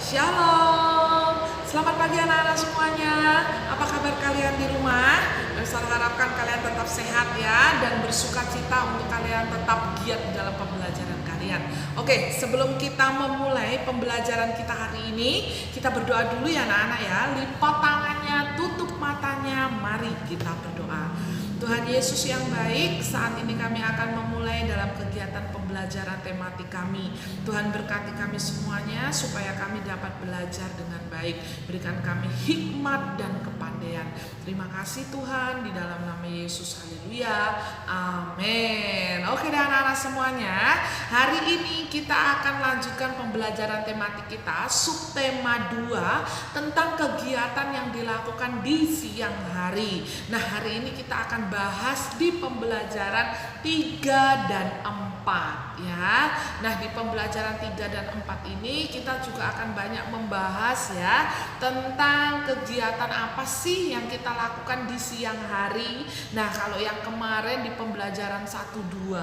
Shalom, selamat pagi anak-anak semuanya. Apa kabar kalian di rumah? Saya harapkan kalian tetap sehat ya, dan bersuka cita untuk kalian tetap giat dalam pembelajaran kalian. Oke, sebelum kita memulai pembelajaran kita hari ini, kita berdoa dulu ya anak-anak ya. Lipat tangannya, tutup matanya, mari kita berdoa. Tuhan Yesus yang baik, saat ini kami akan memulai dalam kegiatan pembelajaran tematik kami. Tuhan berkati kami semuanya supaya kami dapat belajar dengan baik. Berikan kami hikmat dan kepandaian. Terima kasih Tuhan, di dalam nama Yesus, haleluya, amin. Oke deh anak-anak semuanya, hari ini kita akan lanjutkan pembelajaran tematik kita, subtema 2, tentang kegiatan yang dilakukan di siang hari. Nah, hari ini kita akan bahas di pembelajaran 3 dan 4 ya. Nah, di pembelajaran 3 dan 4 ini kita juga akan banyak membahas ya tentang kegiatan apa sih yang kita lakukan di siang hari. Nah, kalau yang kemarin di pembelajaran 1-2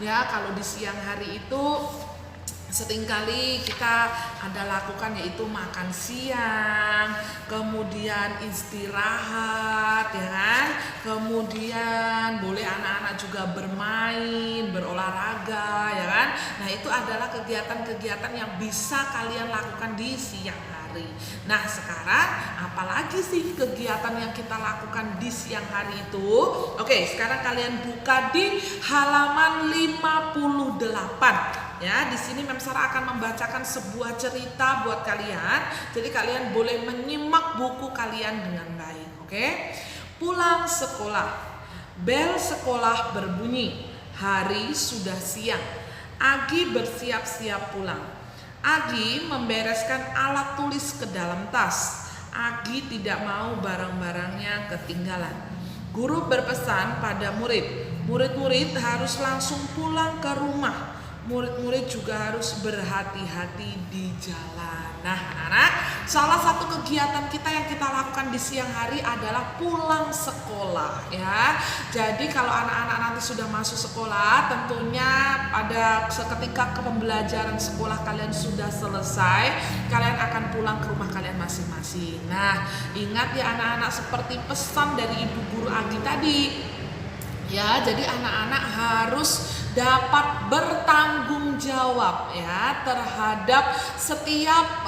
ya, kalau di siang hari itu seringkali kita ada lakukan yaitu makan siang, kemudian istirahat ya kan, kemudian boleh anak-anak juga bermain, berolahraga ya kan. Nah, itu adalah kegiatan-kegiatan yang bisa kalian lakukan di siang hari. Nah, sekarang apalagi sih kegiatan yang kita lakukan di siang hari itu? Oke, sekarang kalian buka di halaman 58. Ya, di sini Mem Sarah akan membacakan sebuah cerita buat kalian. Jadi kalian boleh menyimak buku kalian dengan baik, oke? Pulang sekolah. Bel sekolah berbunyi. Hari sudah siang. Agi bersiap-siap pulang. Agi membereskan alat tulis ke dalam tas. Agi tidak mau barang-barangnya ketinggalan. Guru berpesan pada murid. Murid-murid harus langsung pulang ke rumah. Murid-murid juga harus berhati-hati di jalan. Nah, anak-anak, salah satu kegiatan kita yang kita lakukan di siang hari adalah pulang sekolah ya. Jadi kalau anak-anak nanti sudah masuk sekolah, tentunya pada seketika pembelajaran sekolah kalian sudah selesai, kalian akan pulang ke rumah kalian masing-masing. Nah, ingat ya anak-anak, seperti pesan dari Ibu Guru Agi tadi ya, jadi anak-anak harus dapat bertanggung jawab ya terhadap setiap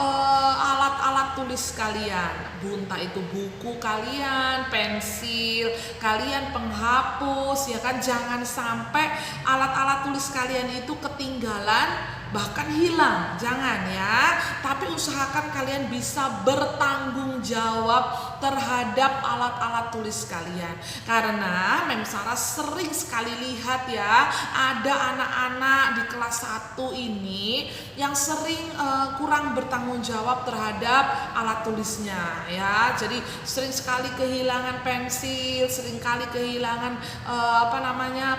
alat-alat tulis kalian. Entah itu buku kalian, pensil kalian, penghapus ya kan. Jangan sampai alat-alat tulis kalian itu ketinggalan, bahkan hilang, jangan ya. Tapi usahakan kalian bisa bertanggung jawab terhadap alat-alat tulis kalian. Karena Mem Sarah sering sekali lihat ya, ada anak-anak di kelas 1 ini yang sering kurang bertanggung jawab terhadap alat tulisnya ya. Jadi sering sekali kehilangan pensil, sering kali kehilangan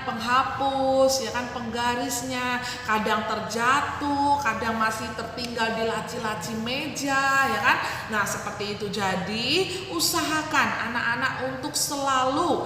penghapus ya kan, penggarisnya, kadang terjatuh, kadang masih tertinggal di laci-laci meja ya kan. Nah, seperti itu. Jadi usahakan anak-anak untuk selalu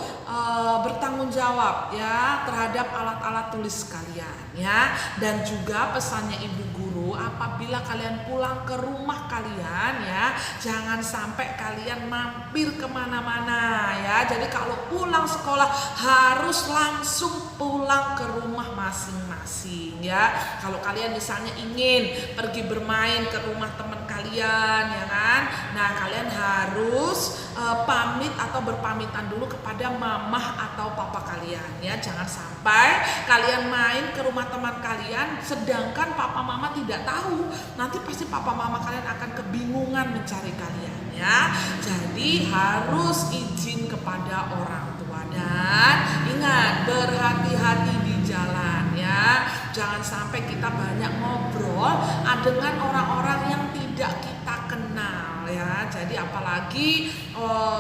bertanggung jawab ya terhadap alat-alat tulis kalian ya. Dan juga pesannya Ibu Guru, apabila kalian pulang ke rumah kalian ya, jangan sampai kalian mampir kemana-mana ya. Jadi kalau pulang sekolah harus langsung pulang ke rumah masing-masing ya. Kalau kalian misalnya ingin pergi bermain ke rumah teman kalian ya kan, nah kalian harus pamit atau berpamitan dulu kepada mamah atau papa kalian ya. Jangan sampai kalian main ke rumah teman kalian sedangkan papa mama tidak tahu. Nanti pasti papa mama kalian akan kebingungan mencari kalian ya. Jadi harus izin kepada orang tua. Dan ingat, berhati-hati di jalan ya. Jangan sampai kita banyak ngobrol dengan orang-orang yang tidak kita kenal ya. Jadi apalagi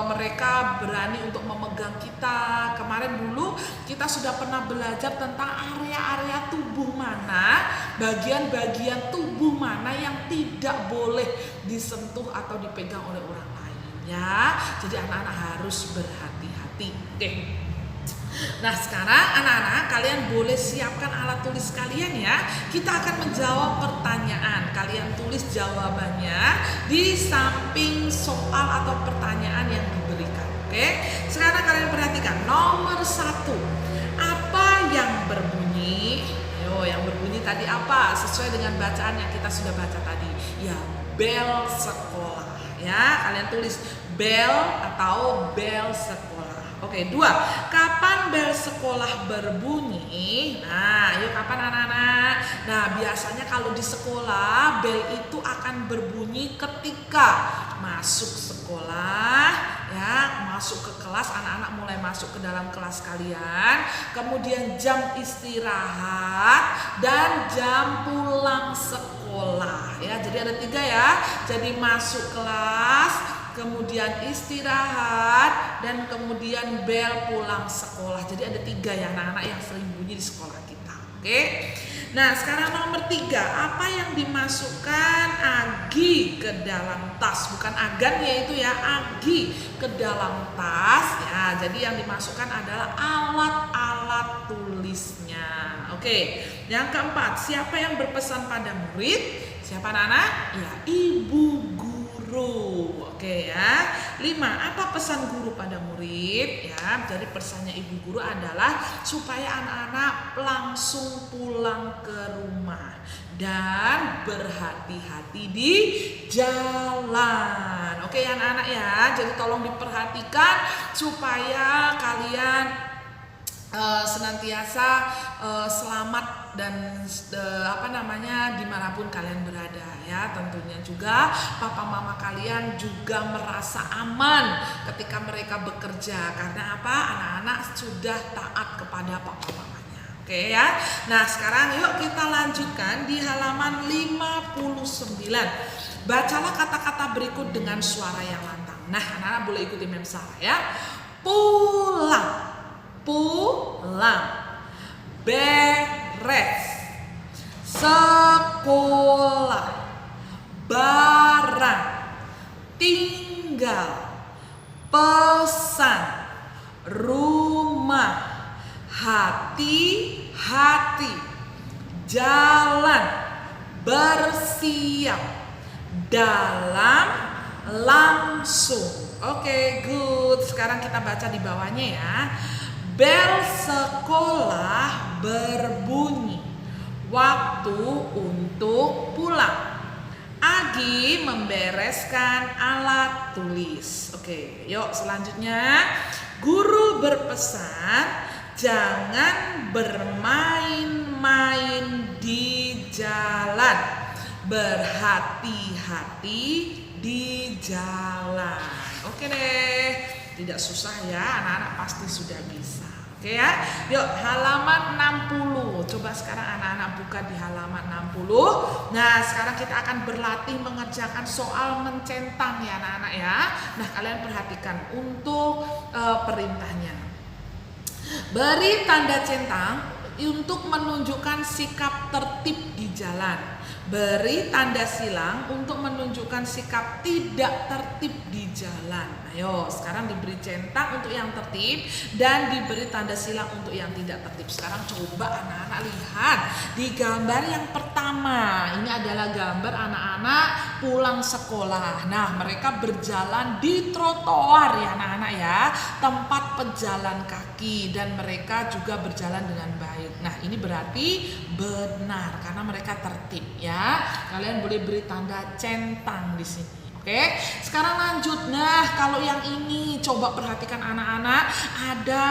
mereka berani untuk memegang kita. Kemarin dulu kita sudah pernah belajar tentang area-area tubuh mana, bagian-bagian tubuh mana yang tidak boleh disentuh atau dipegang oleh orang lain ya. Jadi anak-anak harus berhati-hati. Oke. Nah sekarang anak-anak kalian boleh siapkan alat tulis kalian ya. Kita akan menjawab pertanyaan. Kalian tulis jawabannya di samping soal atau pertanyaan yang diberikan. Oke, sekarang kalian perhatikan nomor 1. Apa yang berbunyi? Ayo, yang berbunyi tadi apa? Sesuai dengan bacaan yang kita sudah baca tadi. Ya, bel sekolah. Ya, kalian tulis bel atau bel sekolah. Oke, 2. Kapan bel sekolah berbunyi? Nah, yuk kapan anak-anak? Nah, biasanya kalau di sekolah bel itu akan berbunyi ketika masuk sekolah, ya, masuk ke kelas, anak-anak mulai masuk ke dalam kelas kalian, kemudian jam istirahat dan jam pulang sekolah, ya. Jadi ada 3 ya. Jadi masuk kelas, kemudian istirahat, dan kemudian bel pulang sekolah. Jadi ada 3 ya anak-anak yang sering bunyi di sekolah kita. Oke. Nah sekarang nomor 3. Apa yang dimasukkan Agi ke dalam tas? Bukan Agan yaitu ya, Agi ke dalam tas. Ya, jadi yang dimasukkan adalah alat-alat tulisnya. Oke. Yang keempat, siapa yang berpesan pada murid? Siapa anak-anak? Ya, ibu guru. Oke ya. 5. Apa pesan guru pada murid? Ya, jadi pesannya ibu guru adalah supaya anak-anak langsung pulang ke rumah dan berhati-hati di jalan. Oke ya anak-anak ya. Jadi tolong diperhatikan supaya kalian senantiasa selamat dan dimanapun kalian berada ya. Tentunya juga papa mama kalian juga merasa aman ketika mereka bekerja, karena apa? Anak-anak sudah taat kepada papa mamanya. Oke ya. Nah sekarang yuk kita lanjutkan di halaman 59. Bacalah kata-kata berikut dengan suara yang lantang. Nah anak-anak boleh ikuti Mem Sarah ya. Pulang, pulang, beres, sekolah, barang, tinggal, pesan, rumah, hati-hati, jalan, bersiap, dalam, langsung. Oke, good. Sekarang kita baca di bawahnya ya. Bel sekolah berbunyi. Waktu untuk pulang. Agi membereskan alat tulis. Oke, yuk selanjutnya. Guru berpesan jangan bermain-main di jalan. Berhati-hati di jalan. Oke deh, tidak susah ya, anak-anak pasti sudah bisa. Oke ya, yuk halaman 60. Coba sekarang anak-anak buka di halaman 60. Nah sekarang kita akan berlatih mengerjakan soal mencentang ya anak-anak ya. Nah kalian perhatikan untuk perintahnya. Beri tanda centang untuk menunjukkan sikap tertib di jalan. Beri tanda silang untuk menunjukkan sikap tidak tertib di jalan. Ayo, sekarang diberi centang untuk yang tertib dan diberi tanda silang untuk yang tidak tertib. Sekarang coba anak-anak lihat di gambar yang pertama. Ini adalah gambar anak-anak pulang sekolah. Nah, mereka berjalan di trotoar ya anak-anak ya, tempat pejalan kaki, dan mereka juga berjalan dengan baik. Nah, ini berarti benar karena mereka tertib ya. Kalian boleh beri tanda centang di sini. Oke, sekarang lanjut. Nah, kalau yang ini coba perhatikan anak-anak, ada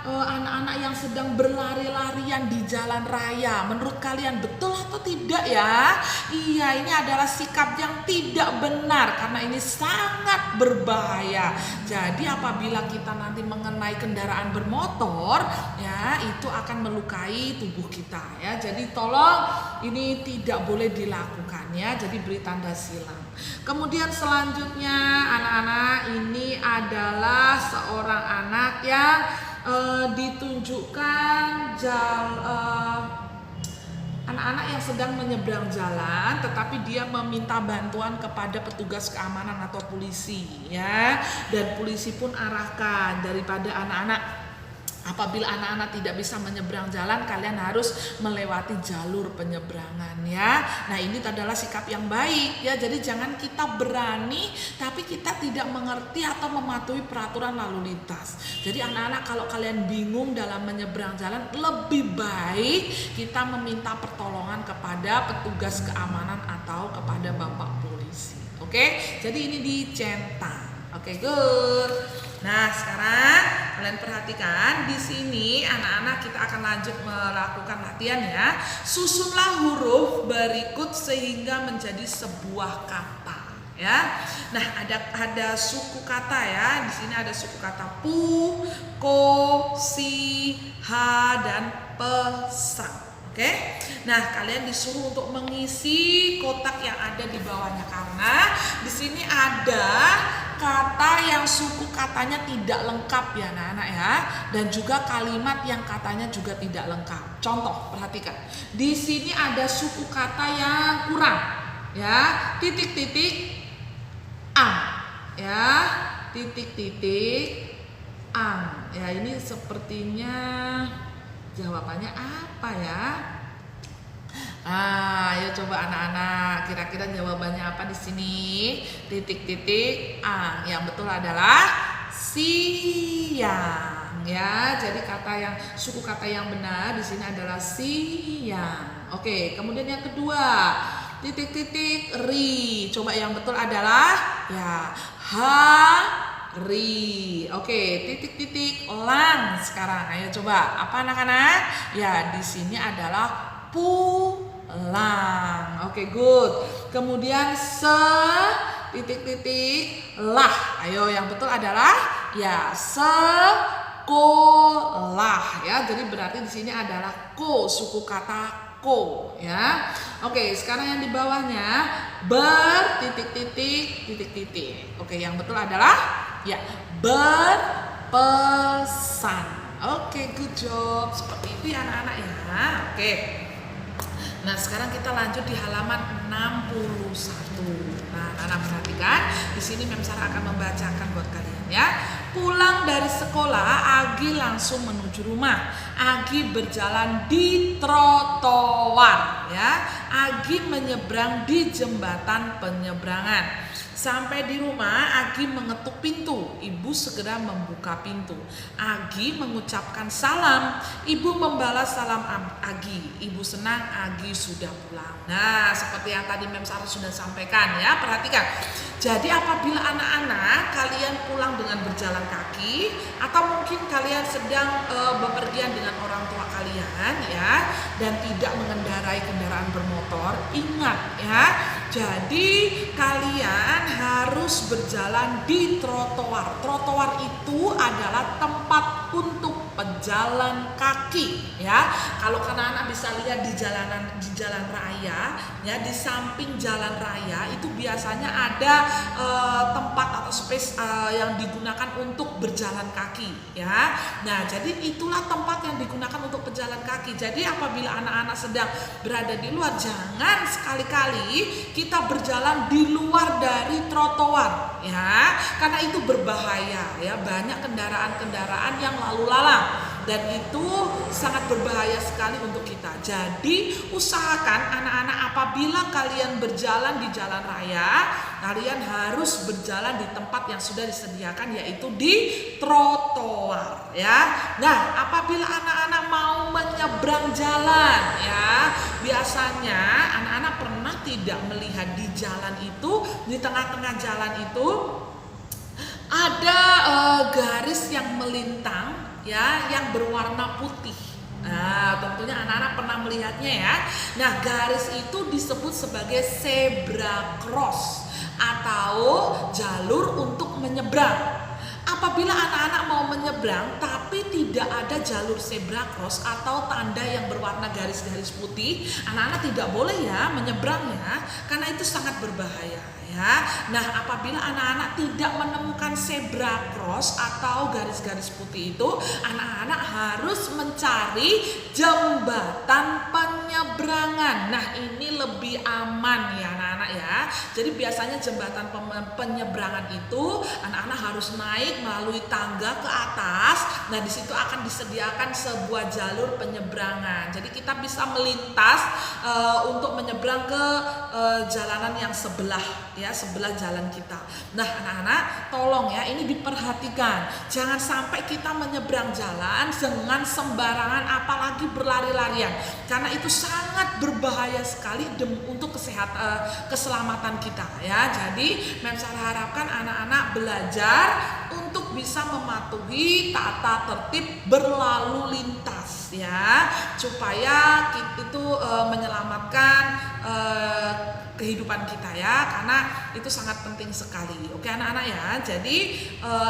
anak-anak yang sedang berlari-larian di jalan raya. Menurut kalian betul atau tidak ya? Iya, ini adalah sikap yang tidak benar karena ini sangat berbahaya. Jadi apabila kita nanti mengenai kendaraan bermotor, ya itu akan melukai tubuh kita ya. Jadi tolong ini tidak boleh dilakukan ya. Jadi beri tanda silang. Kemudian selanjutnya anak-anak, ini adalah seorang anak yang ditunjukkan anak-anak yang sedang menyeberang jalan, tetapi dia meminta bantuan kepada petugas keamanan atau polisi ya, dan polisi pun arahkan daripada anak-anak Apabila anak-anak tidak bisa menyeberang jalan, kalian harus melewati jalur penyeberangan ya. Nah, ini adalah sikap yang baik ya. Jadi jangan kita berani tapi kita tidak mengerti atau mematuhi peraturan lalu lintas. Jadi anak-anak, kalau kalian bingung dalam menyeberang jalan, lebih baik kita meminta pertolongan kepada petugas keamanan atau kepada Bapak polisi. Oke? Jadi ini dicentang. Oke, good. Nah, sekarang kalian perhatikan di sini anak-anak, kita akan lanjut melakukan latihan ya. Susunlah huruf berikut sehingga menjadi sebuah kata ya. Nah, ada suku kata ya. Di sini ada suku kata pu, ko, si, ha dan pesan. Oke. Nah, kalian disuruh untuk mengisi kotak yang ada di bawahnya karena di sini ada kata yang suku katanya tidak lengkap ya anak-anak ya, dan juga kalimat yang katanya juga tidak lengkap. Contoh, perhatikan. Di sini ada suku kata yang kurang ya, titik-titik ang ya, titik-titik ang. Ya, ini sepertinya jawabannya apa ya? Ayo coba anak-anak, kira-kira jawabannya apa di sini? Titik-titik ang. Yang betul adalah siang ya. Jadi suku kata yang benar di sini adalah siang. Oke, kemudian yang kedua, titik-titik ri. Coba yang betul adalah ya hari. Oke, titik-titik lang sekarang. Ayo coba, apa anak-anak? Ya, di sini adalah pulang. Oke, good. Kemudian titik-titik lah. Ayo, yang betul adalah ya sekolah ya. Jadi berarti di sini adalah ko, suku kata ko ya. Oke, sekarang yang di bawahnya titik-titik. Oke, yang betul adalah ya berpesan. Oke, good job. Seperti itu ya anak-anak ya. Oke. Nah, sekarang kita lanjut di halaman 61. Nah, anak perhatikan, di sini Mem Sarah akan membacakan buat kalian ya. Pulang dari sekolah, Agi langsung menuju rumah. Agi berjalan di trotoar ya. Agi menyeberang di jembatan penyeberangan. Sampai di rumah, Agi mengetuk pintu. Ibu segera membuka pintu. Agi mengucapkan salam. Ibu membalas salam Agi. Ibu senang Agi sudah pulang. Nah, seperti yang tadi Mem Sarah sudah sampaikan ya. Perhatikan. Jadi apabila anak-anak kalian pulang dengan berjalan kaki, atau mungkin kalian sedang bepergian dengan orang tua kalian ya, dan tidak mengendarai kendaraan bermotor, ingat ya. Jadi kalian harus berjalan di trotoar. Trotoar itu adalah tempat untuk pejalan kaki ya. Kalau anak-anak bisa lihat di jalan raya ya, di samping jalan raya itu biasanya ada tempat atau space yang digunakan untuk berjalan kaki ya. Nah, jadi itulah tempat yang digunakan untuk pejalan kaki. Jadi apabila anak-anak sedang berada di luar, jangan sekali-kali kita berjalan di luar dari trotoar ya, karena itu berbahaya ya. Banyak kendaraan-kendaraan yang lalu lalang dan itu sangat berbahaya sekali untuk kita. Jadi usahakan anak-anak apabila kalian berjalan di jalan raya, kalian harus berjalan di tempat yang sudah disediakan, yaitu di trotoar ya. Nah, apabila anak-anak mau menyeberang jalan ya, biasanya anak-anak pernah tidak melihat di jalan itu, di tengah-tengah jalan itu ada garis yang melintang ya, yang berwarna putih. Nah, tentunya anak-anak pernah melihatnya ya. Nah, garis itu disebut sebagai zebra cross atau jalur untuk menyeberang. Apabila anak-anak mau menyeberang tapi tidak ada jalur zebra cross atau tanda yang berwarna garis-garis putih, anak-anak tidak boleh ya menyeberang ya, karena itu sangat berbahaya ya. Nah, apabila anak-anak tidak menemukan zebra cross atau garis-garis putih itu, anak-anak harus mencari jembatan penyeberangan. Nah, ini lebih aman ya anak-anak ya. ya. Jadi biasanya jembatan penyeberangan itu anak-anak harus naik melalui tangga ke atas. Nah, di situ akan disediakan sebuah jalur penyeberangan. Jadi kita bisa melintas untuk menyeberang ke jalanan yang sebelah ya, sebelah jalan kita. Nah, anak-anak tolong ya, ini diperhatikan. Jangan sampai kita menyeberang jalan dengan sembarangan, apalagi berlari-larian. Karena itu sangat berbahaya sekali untuk keselamatan kita ya. Jadi Memsara harapkan anak-anak belajar untuk bisa mematuhi tata tertib berlalu lintas ya, supaya itu menyelamatkan kehidupan kita ya, karena itu sangat penting sekali. Oke anak-anak ya, jadi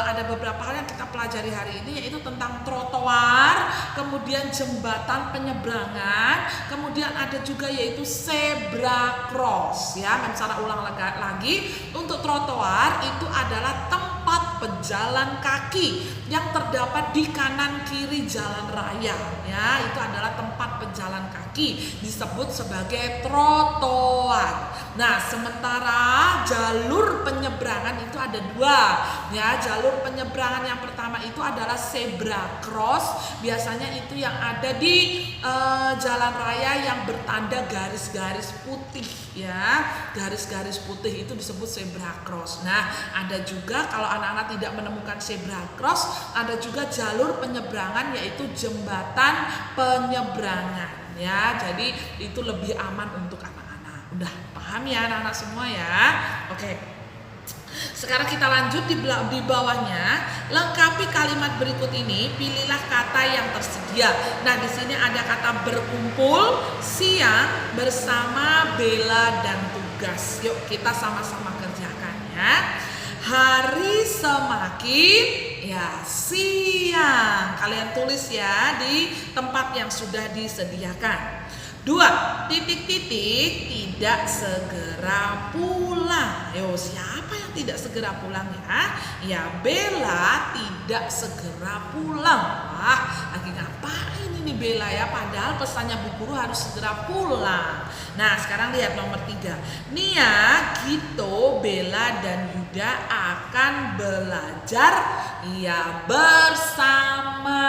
ada beberapa hal yang kita pelajari hari ini, yaitu tentang trotoar, kemudian jembatan penyeberangan, kemudian ada juga yaitu zebra cross ya. Memsara ulang lagi, untuk trotoar itu adalah tempat pejalan kaki yang terdapat di kanan kiri jalan raya ya, itu adalah tempat pejalan kaki, disebut sebagai trotoar. Nah, sementara jalur penyeberangan itu ada dua ya. Jalur penyeberangan yang pertama itu adalah zebra cross, biasanya itu yang ada di jalan raya yang bertanda garis-garis putih ya, garis-garis putih itu disebut zebra cross. Nah, ada juga kalau anak-anak tidak menemukan zebra cross, ada juga jalur penyeberangan yaitu jembatan penyeberangan ya. Jadi itu lebih aman untuk anak-anak. Udah paham ya anak-anak semua ya? Oke. Sekarang kita lanjut di bawahnya. Lengkapi kalimat berikut ini, pilihlah kata yang tersedia. Nah, di sini ada kata berkumpul, siang, bersama, bela, dan tugas. Yuk kita sama-sama kerjakan ya. Hari semakin ya siang. Kalian tulis ya di tempat yang sudah disediakan. 2. Titik-titik tidak segera pulang. Yo, siapa yang tidak segera pulang ya? Ya, Bella tidak segera pulang. Wah, lagi ngapain ini Bella ya? Padahal pesannya Bu Guru harus segera pulang. Nah, sekarang lihat nomor 3. Nia, Gito, Bella, dan Yuda akan belajar ya bersama.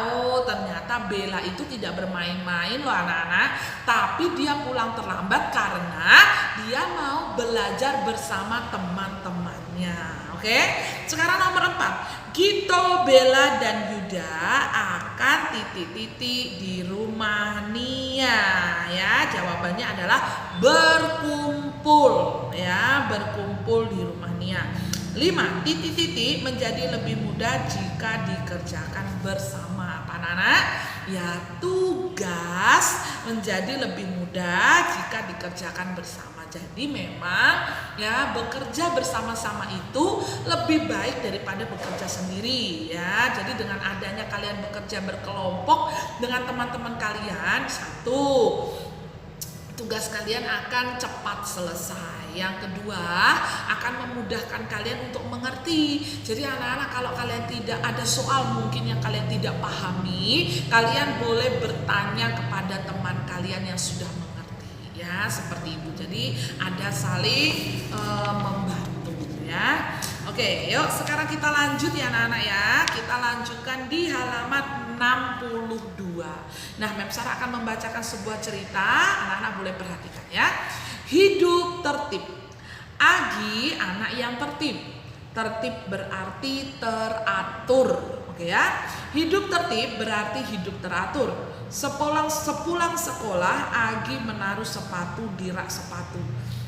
Oh, ternyata Bella itu tidak bermain-main loh anak-anak, tapi dia pulang terlambat karena dia mau belajar bersama teman-temannya. Oke, sekarang nomor 4. Gito, Bella, dan Yuda akan titik-titik di rumah Nia ya. Jawabannya adalah berkumpul ya, berkumpul di rumah Nia. 5. Titik-titik menjadi lebih mudah jika dikerjakan bersama. Anak-anak ya, tugas menjadi lebih mudah jika dikerjakan bersama. Jadi memang ya, bekerja bersama-sama itu lebih baik daripada bekerja sendiri ya. Jadi dengan adanya kalian bekerja berkelompok dengan teman-teman kalian, satu, tugas kalian akan cepat selesai. Yang kedua, akan memudahkan kalian untuk mengerti. Jadi anak-anak, kalau kalian tidak ada soal mungkin yang kalian tidak pahami, kalian boleh bertanya kepada teman kalian yang sudah mengerti ya, seperti itu. Jadi ada saling membantu ya. Oke, yuk sekarang kita lanjut ya anak-anak ya. Kita lanjutkan di halaman 62. Nah, Memsara akan membacakan sebuah cerita, anak-anak boleh perhatikan ya. Hidup tertib. Agi anak yang tertib. Tertib berarti teratur. Oke ya. Hidup tertib berarti hidup teratur. Sepulang sekolah, Agi menaruh sepatu di rak sepatu.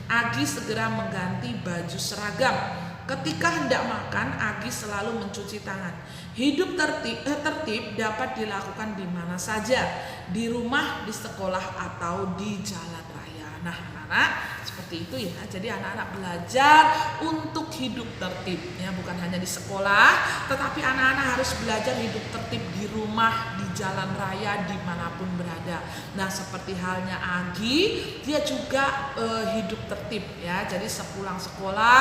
Agi segera mengganti baju seragam. Ketika hendak makan, Agi selalu mencuci tangan. Hidup tertib dapat dilakukan di mana saja, di rumah, di sekolah, atau di jalan raya. Nah, anak-anak seperti itu ya. Jadi anak-anak belajar untuk hidup tertib ya, bukan hanya di sekolah, tetapi anak-anak harus belajar hidup tertib di rumah, di jalan raya, dimanapun berada. Nah, seperti halnya Agi, dia juga hidup tertib ya. Jadi sepulang sekolah,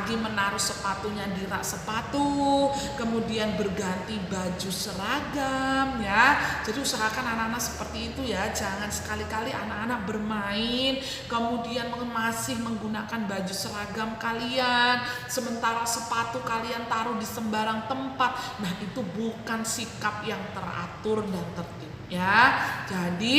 Agi menaruh sepatunya di rak sepatu, kemudian berganti baju seragam ya. Jadi usahakan anak-anak seperti itu ya. Jangan sekali-kali anak-anak bermain, kemudian kemudian masih menggunakan baju seragam kalian, sementara sepatu kalian taruh di sembarang tempat. Nah, itu bukan sikap yang teratur dan tertib ya. Jadi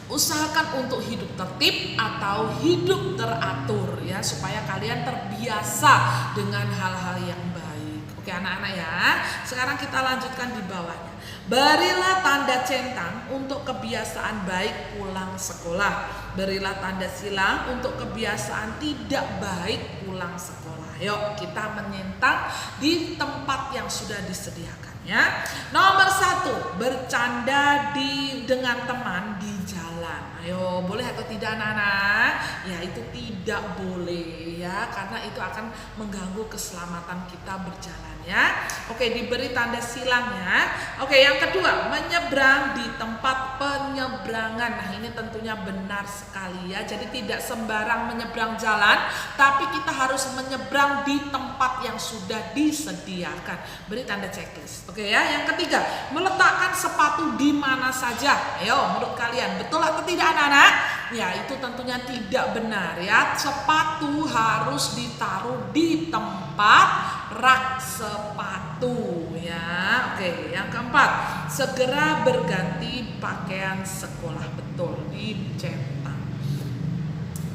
usahakan untuk hidup tertib atau hidup teratur ya, supaya kalian terbiasa dengan hal-hal yang baik. Oke anak-anak ya. Sekarang kita lanjutkan di bawahnya. Berilah tanda centang untuk kebiasaan baik pulang sekolah. Berilah tanda silang untuk kebiasaan tidak baik pulang sekolah. Yuk kita menyentang di tempat yang sudah disediakan ya. Nomor 1, bercanda dengan teman di jalan. Ayo, boleh atau tidak anak-anak? Ya itu tidak boleh ya, karena itu akan mengganggu keselamatan kita berjalan ya. Oke, diberi tanda silang ya. Oke, yang kedua, menyeberang di tempat penyeberangan. Nah, ini tentunya benar sekali ya. Jadi tidak sembarang menyeberang jalan, tapi kita harus menyeberang di tempat yang sudah disediakan. Beri tanda checklist. Oke ya. Yang ketiga, meletakkan sepatu di mana saja. Ayo, menurut kalian betul atau tidak anak-anak? Ya, itu tentunya tidak benar ya. Sepatu harus ditaruh di tempat rak sepatu ya. Oke, yang keempat, segera berganti pakaian sekolah. Betul, dicentang.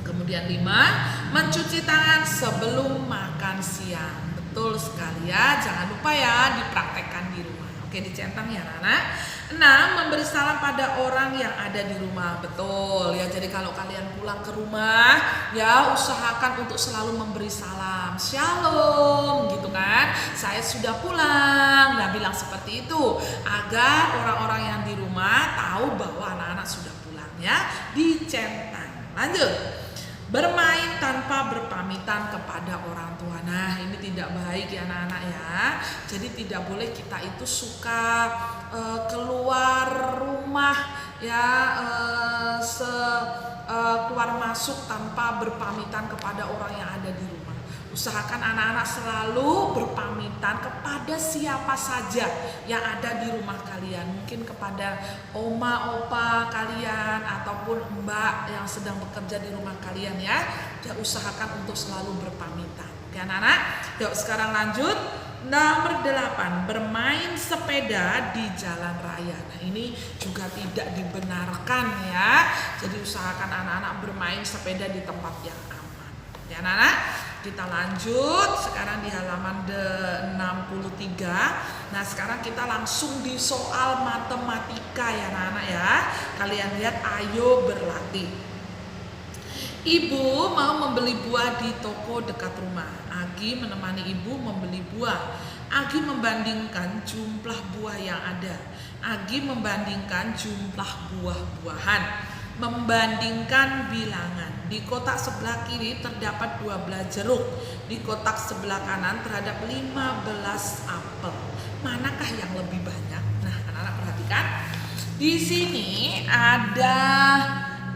Kemudian 5, mencuci tangan sebelum makan siang. Betul sekali ya, jangan lupa ya dipraktekkan di rumah. Oke, dicentang ya anak-anak. 6, memberi salam pada orang yang ada di rumah. Betul ya, jadi kalau kalian pulang ke rumah ya usahakan untuk selalu memberi salam, shalom gitu kan, saya sudah pulang. Nah, bilang seperti itu agar orang-orang yang di rumah tahu bahwa anak-anak sudah pulang ya. Dicentang. Lanjut. Bermain tanpa berpamitan kepada orang tua. Nah, ini tidak baik ya anak-anak ya. Jadi tidak boleh kita itu suka keluar rumah ya, keluar masuk tanpa berpamitan kepada orang yang ada di rumah. Usahakan anak-anak selalu berpamitan kepada siapa saja yang ada di rumah kalian. Mungkin kepada oma, opa kalian, ataupun mbak yang sedang bekerja di rumah kalian ya. Ya, usahakan untuk selalu berpamitan. Oke anak-anak, yuk sekarang lanjut. Nomor 8, bermain sepeda di jalan raya. Nah, ini juga tidak dibenarkan ya. Jadi usahakan anak-anak bermain sepeda di tempat yang aman. Ya anak-anak, kita lanjut sekarang di halaman 63. Nah, sekarang kita langsung di soal matematika ya anak-anak ya. Kalian lihat, ayo berlatih. Ibu mau membeli buah di toko dekat rumah. Agi menemani ibu membeli buah. Agi membandingkan jumlah buah yang ada. Agi membandingkan jumlah buah-buahan. Membandingkan bilangan. Di kotak sebelah kiri terdapat 12 jeruk. Di kotak sebelah kanan terhadap 15 apel. Manakah yang lebih banyak? Nah, anak-anak perhatikan. Di sini ada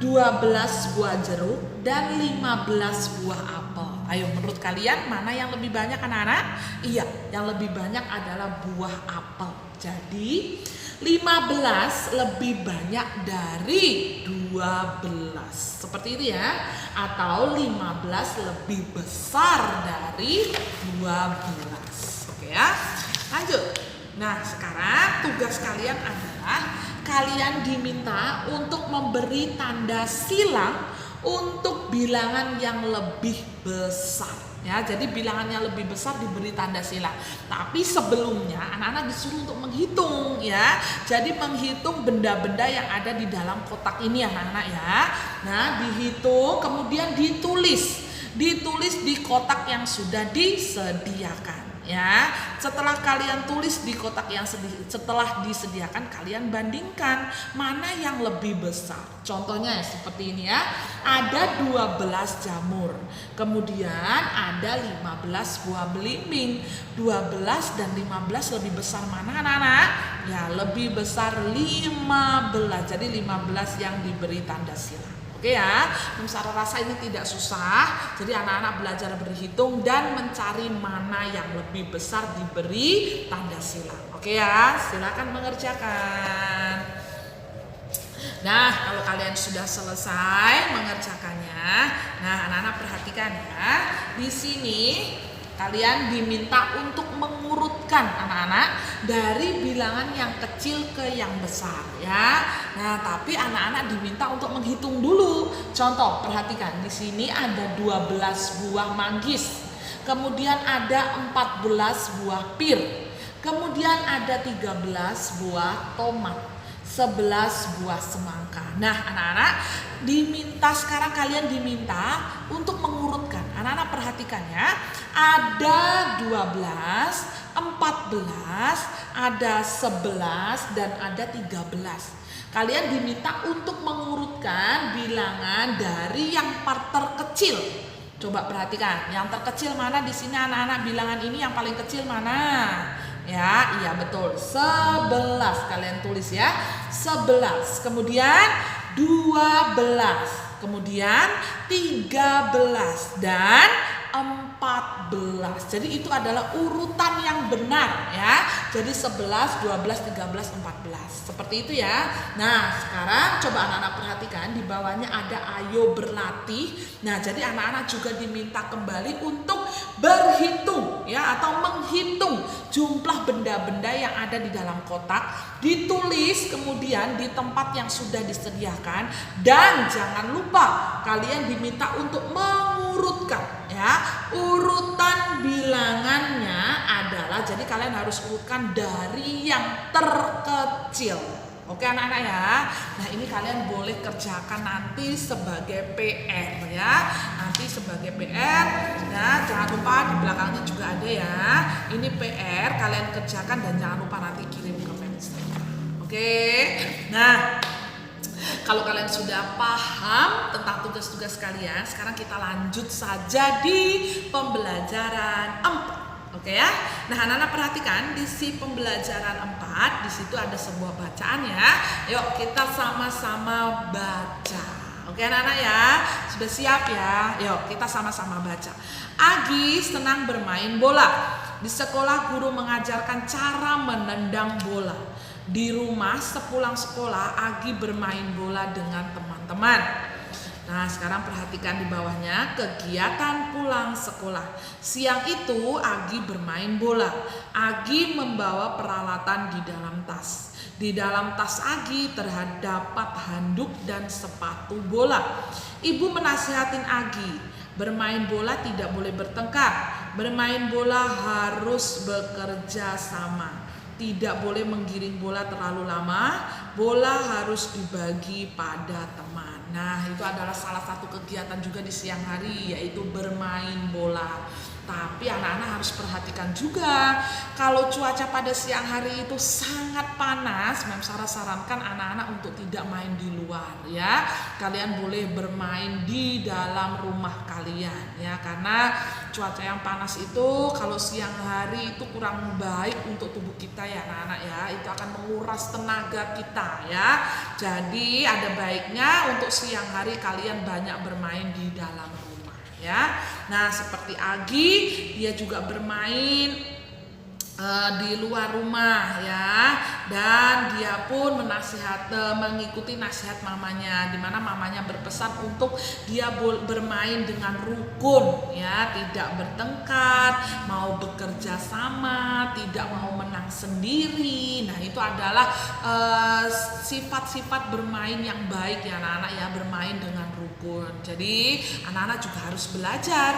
12 buah jeruk dan 15 buah apel. Ayo, menurut kalian mana yang lebih banyak anak-anak? Iya, yang lebih banyak adalah buah apel. Jadi 15 lebih banyak dari 12. Seperti itu ya. Atau 15 lebih besar dari 12. Oke ya. Lanjut. Nah, sekarang tugas kalian adalah kalian diminta untuk memberi tanda silang untuk bilangan yang lebih besar ya. Jadi bilangan yang lebih besar diberi tanda silang. Tapi sebelumnya anak-anak disuruh untuk menghitung ya. Jadi menghitung benda-benda yang ada di dalam kotak ini anak-anak ya. Nah, dihitung kemudian ditulis di kotak yang sudah disediakan. Ya, setelah kalian tulis di kotak yang setelah disediakan, kalian bandingkan mana yang lebih besar. Contohnya seperti ini ya. Ada 12 jamur. Kemudian ada 15 buah belimbing. 12 dan 15 lebih besar mana anak-anak? Ya, lebih besar 15. Jadi 15 yang diberi tanda silang. Oke ya, secara rasa ini tidak susah. Jadi anak-anak belajar berhitung dan mencari mana yang lebih besar diberi tanda silang. Oke ya, silakan mengerjakan. Nah, kalau kalian sudah selesai mengerjakannya, nah anak-anak perhatikan ya. Di sini kalian diminta untuk mengurutkan anak-anak dari bilangan yang kecil ke yang besar ya. Nah, tapi anak-anak diminta untuk menghitung dulu. Contoh, perhatikan di sini ada 12 buah manggis. Kemudian ada 14 buah pir. Kemudian ada 13 buah tomat. 11 buah semangka. Nah, anak-anak sekarang kalian diminta untuk mengurutkan. Anak-anak perhatikan ya. Ada 12, 14, ada 11 dan ada 13. Kalian diminta untuk mengurutkan bilangan dari yang terkecil. Coba perhatikan, yang terkecil mana di sini anak-anak, bilangan ini yang paling kecil mana? Ya, iya betul. 11 kalian tulis ya. 11. Kemudian 12. Kemudian 13 dan 14. Jadi itu adalah urutan yang benar ya. Jadi 11, 12, 13, 14. Seperti itu ya. Nah, sekarang coba anak-anak perhatikan di bawahnya ada ayo berlatih. Nah, jadi anak-anak juga diminta kembali untuk berhitung ya, atau menghitung jumlah benda-benda yang ada di dalam kotak, ditulis kemudian di tempat yang sudah disediakan, dan jangan lupa kalian diminta untuk mengurutkan ya. Urutan bilangannya adalah, jadi kalian harus urutkan dari yang terkecil. Oke anak-anak ya. Nah, ini kalian boleh kerjakan nanti sebagai PR ya. Nanti sebagai PR. Nah, jangan lupa di belakangnya juga ada ya. Ini PR kalian kerjakan dan jangan lupa nanti kirim ke Memster. Oke. Nah, kalau kalian sudah paham tentang tugas-tugas kalian, sekarang kita lanjut saja di pembelajaran 4. Oke ya. Nah, anak-anak perhatikan di si pembelajaran 4, di situ ada sebuah bacaan ya. Yuk kita sama-sama baca. Oke anak-anak ya. Sudah siap ya? Yuk kita sama-sama baca. Agi senang bermain bola. Di sekolah guru mengajarkan cara menendang bola. Di rumah sepulang sekolah Agi bermain bola dengan teman-teman. Nah, sekarang perhatikan di bawahnya kegiatan pulang sekolah. Siang itu Agi bermain bola. Agi membawa peralatan di dalam tas. Di dalam tas Agi terdapat handuk dan sepatu bola. Ibu menasihatin Agi, bermain bola tidak boleh bertengkar. Bermain bola harus bekerja sama. Tidak boleh menggiring bola terlalu lama. Bola harus dibagi pada teman. Nah, itu adalah salah satu kegiatan juga di siang hari, yaitu bermain bola. Tapi anak-anak harus perhatikan juga, kalau cuaca pada siang hari itu sangat panas, Mem Sarah sarankan anak-anak untuk tidak main di luar ya. Kalian boleh bermain di dalam rumah kalian ya, karena cuaca yang panas itu kalau siang hari itu kurang baik untuk tubuh kita ya anak-anak ya. Itu akan menguras tenaga kita ya. Jadi ada baiknya untuk siang hari kalian banyak bermain di dalam rumah ya. Nah, seperti Agi, dia juga bermain di luar rumah ya, dan dia pun mengikuti nasihat mamanya, di mana mamanya berpesan untuk dia bermain dengan rukun ya, tidak bertengkar, mau bekerja sama, tidak mau menang sendiri. Nah, itu adalah sifat-sifat bermain yang baik ya anak-anak ya, bermain dengan rukun. Jadi anak-anak juga harus belajar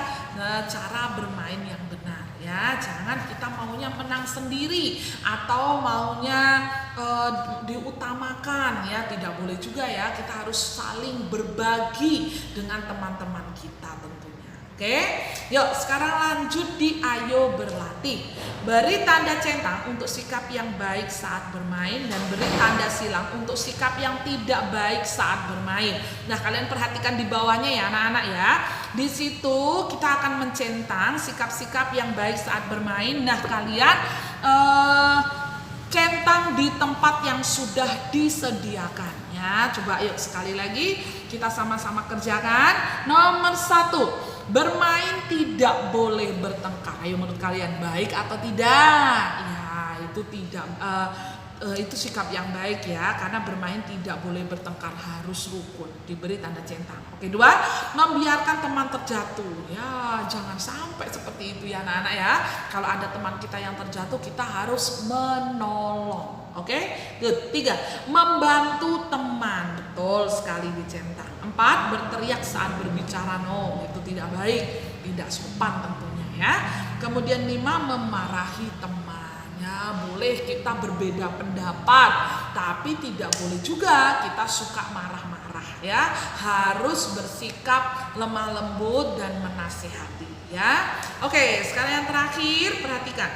cara bermain yang benar ya. Jangan kita maunya menang sendiri atau maunya diutamakan ya, tidak boleh juga ya. Kita harus saling berbagi dengan teman-teman kita tentunya. Oke, yuk sekarang lanjut di ayo berlatih. Beri tanda centang untuk sikap yang baik saat bermain dan beri tanda silang untuk sikap yang tidak baik saat bermain. Nah, kalian perhatikan di bawahnya ya anak-anak ya. Di situ kita akan mencentang sikap-sikap yang baik saat bermain. Nah, kalian centang di tempat yang sudah disediakan ya. Coba yuk sekali lagi kita sama-sama kerjakan. Nomor 1, bermain tidak boleh bertengkar. Ayo menurut kalian baik atau tidak? Ya, itu tidak itu sikap yang baik ya, karena bermain tidak boleh bertengkar, harus rukun, diberi tanda centang. Oke, 2, membiarkan teman terjatuh. Ya, jangan sampai seperti itu ya anak-anak ya. Kalau ada teman kita yang terjatuh, kita harus menolong. Oke, good. 3, membantu teman. Betul sekali dicentang. 4, berteriak saat berbicara. No, itu tidak baik, tidak sopan tentunya ya. Kemudian 5, memarahi teman. Ya, boleh kita berbeda pendapat, tapi tidak boleh juga kita suka marah-marah ya. Harus bersikap lemah lembut dan menasihati ya. Oke, sekarang yang terakhir, perhatikan.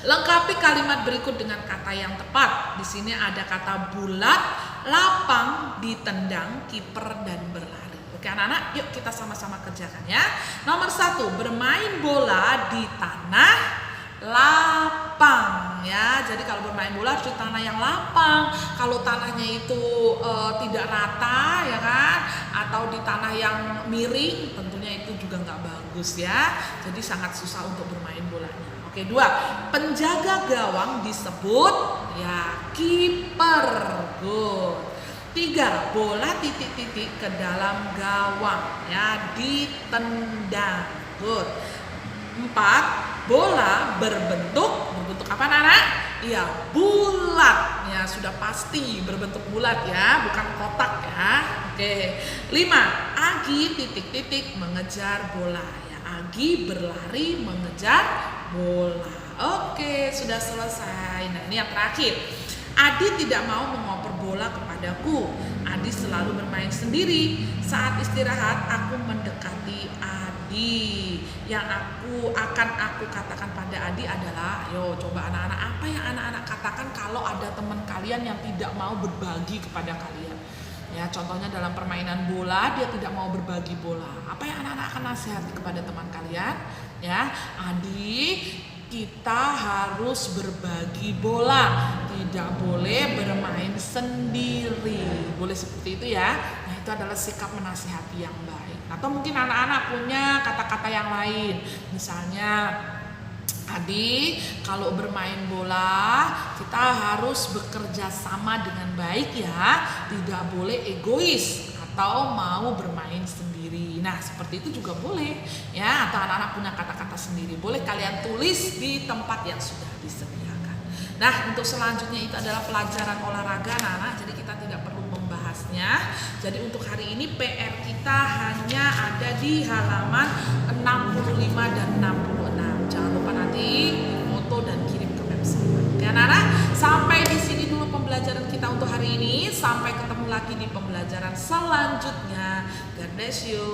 Lengkapi kalimat berikut dengan kata yang tepat. Di sini ada kata bulat, lapang, ditendang, kiper, dan berlari. Oke anak-anak, yuk kita sama-sama kerjakan ya. Nomor 1, bermain bola di tanah lapang ya. Jadi kalau bermain bola harus di tanah yang lapang. Kalau tanahnya itu tidak rata ya kan, atau di tanah yang miring, tentunya itu juga nggak bagus ya. Jadi sangat susah untuk bermain bolanya. Oke, 2, penjaga gawang disebut ya kiper. Good. 3, bola titik-titik ke dalam gawang ya, ditendang. Good. 4, bola berbentuk apa anak-anak? Iya, bulat ya, sudah pasti berbentuk bulat ya, bukan kotak ya. Oke. 5, Agi titik-titik mengejar bola ya. Agi berlari mengejar bola. Oke, sudah selesai. Nah, ini yang terakhir. Adi tidak mau mengoper bola kepadaku. Adi selalu bermain sendiri. Saat istirahat aku mendekati Adi. Yang akan aku katakan pada Adi adalah, yo coba anak-anak, apa yang anak-anak katakan kalau ada teman kalian yang tidak mau berbagi kepada kalian? Ya, contohnya dalam permainan bola dia tidak mau berbagi bola. Apa yang anak-anak akan nasihati kepada teman kalian? Ya, Adi, kita harus berbagi bola, tidak boleh bermain sendiri. Boleh seperti itu ya. Nah, itu adalah sikap menasihati yang baik. Atau mungkin anak-anak punya kata-kata yang lain. Misalnya, Adi, kalau bermain bola kita harus bekerja sama dengan baik ya, tidak boleh egois atau mau bermain sendiri. Nah, seperti itu juga boleh ya. Atau anak-anak punya kata-kata sendiri, boleh kalian tulis di tempat yang sudah disediakan. Nah, untuk selanjutnya itu adalah pelajaran olahraga anak-anak, jadi kita tidak perlu membahasnya. Jadi untuk hari ini PR kita hanya ada di halaman 65 dan 66. Jangan lupa nanti foto dan kirim ke website. Oke anak-anak, sampai di sini dulu pembelajaran kita untuk hari ini. Sampai ketemu lagi di pembelajaran selanjutnya. God bless you.